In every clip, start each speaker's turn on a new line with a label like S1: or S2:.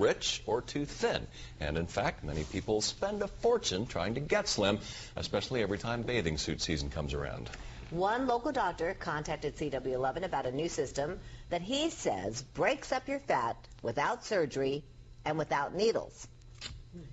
S1: rich or too thin. And in fact, many people spend a fortune trying to get slim, especially every time bathing suit season comes around.
S2: One local doctor contacted CW11 about a new system that he says breaks up your fat without surgery and without needles.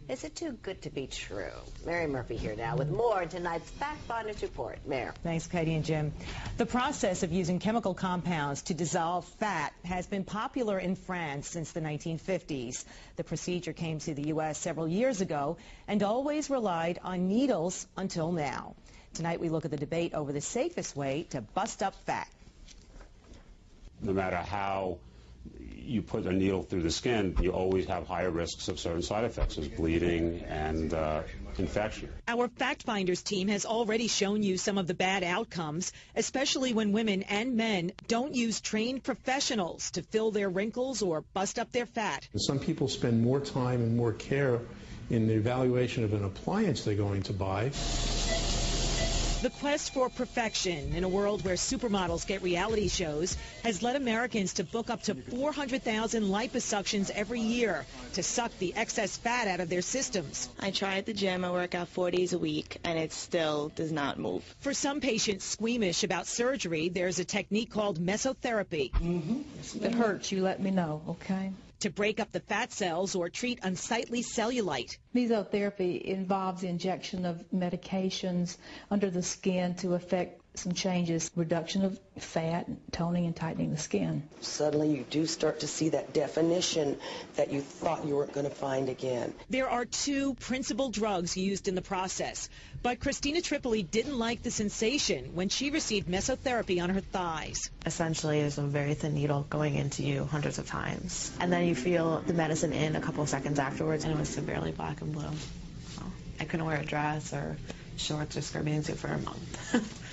S2: Is it too good to be true? Mary Murphy here now with more in tonight's Fact Finders Report. Mayor.
S3: Thanks, Katie and Jim. The process of using chemical compounds to dissolve fat has been popular in France since the 1950s. The procedure came to the U.S. several years ago and always relied on needles until now. Tonight we look at the debate over the safest way to bust up fat.
S4: No matter how you put a needle through the skin, you always have higher risks of certain side effects, as bleeding and infection.
S3: Our Fact Finders team has already shown you some of the bad outcomes, especially when women and men don't use trained professionals to fill their wrinkles or bust up their fat.
S5: Some people spend more time and more care in the evaluation of an appliance they're going to buy.
S3: The quest for perfection in a world where supermodels get reality shows has led Americans to book up to 400,000 liposuctions every year to suck the excess fat out of their systems.
S6: I try at the gym. I work out 4 days a week, and it still does not move.
S3: For some patients squeamish about surgery, there's a technique called mesotherapy.
S7: If it hurts, you let me know, okay?
S3: To break up the fat cells or treat unsightly cellulite.
S7: Mesotherapy involves the injection of medications under the skin to affect some changes, reduction of fat, toning and tightening the skin.
S8: Suddenly you do start to see that definition that you thought you weren't going to find again.
S3: There are 2 principal drugs used in the process, but Christina Tripoli didn't like the sensation when she received mesotherapy on her thighs.
S6: Essentially, there's a very thin needle going into you hundreds of times, and then you feel the medicine in a couple of seconds afterwards, and it was severely black and blue. So I couldn't wear a dress or shorts or skirt bathing suit for a month.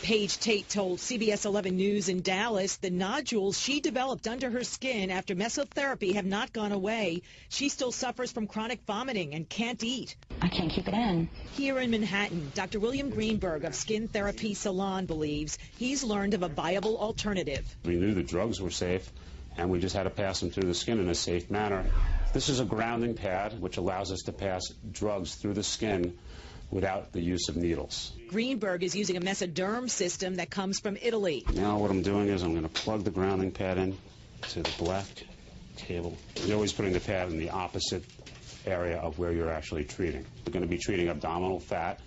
S3: Paige Tate told CBS 11 News in Dallas the nodules she developed under her skin after mesotherapy have not gone away. She still suffers from chronic vomiting and can't eat.
S9: I can't keep it in.
S3: Here in Manhattan, Dr. William Greenberg of skin therapy Salon believes he's learned of a viable alternative.
S4: We knew the drugs were safe, and we just had to pass them through the skin in a safe manner. This is a grounding pad, which allows us to pass drugs through the skin without the use of needles.
S3: Greenberg is using a mesoderm system that comes from Italy.
S4: Now what I'm doing is I'm going to plug the grounding pad in to the black cable. You're always putting the pad in the opposite area of where you're actually treating. We're going to be treating abdominal fat,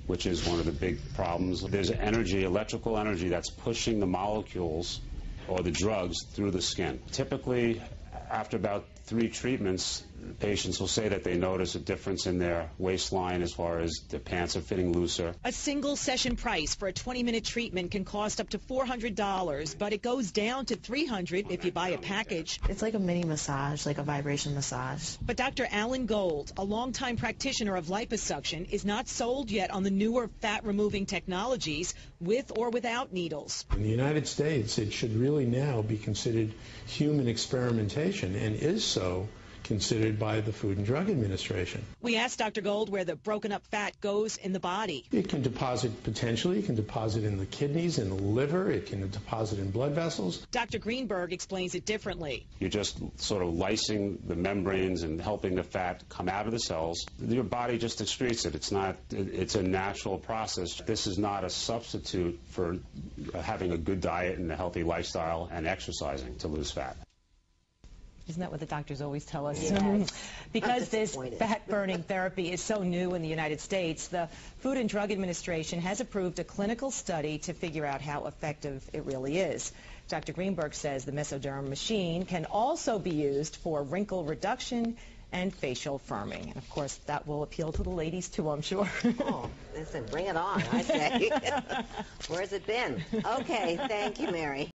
S4: which is one of the big problems. There's energy, electrical energy, that's pushing the molecules or the drugs through the skin. Typically, after about 3 treatments, patients will say that they notice a difference in their waistline as far as the pants are fitting looser.
S3: A single session price for a 20-minute treatment can cost up to $400, but it goes down to $300 if you buy a package.
S6: It's like a mini massage, like a vibration massage.
S3: But Dr. Alan Gold, a longtime practitioner of liposuction, is not sold yet on the newer fat-removing technologies with or without needles.
S5: In the United States, it should really now be considered human experimentation, and is so considered by the Food and Drug Administration.
S3: We asked Dr. Gold where the broken up fat goes in the body.
S5: It can deposit, potentially, it can deposit in the kidneys, in the liver, it can deposit in blood vessels.
S3: Dr. Greenberg explains it differently.
S4: You're just sort of lysing the membranes and helping the fat come out of the cells. Your body just excretes it. It's a natural process. This is not a substitute for having a good diet and a healthy lifestyle and exercising to lose fat.
S3: Isn't that what the doctors always tell us?
S2: Yes.
S3: Because this fat-burning therapy is so new in the United States, the Food and Drug Administration has approved a clinical study to figure out how effective it really is. Dr. Greenberg says the mesoderm machine can also be used for wrinkle reduction and facial firming. And, of course, that will appeal to the ladies, too, I'm sure.
S2: Oh, listen, bring it on, I say. Where's it been? Okay, thank you, Mary.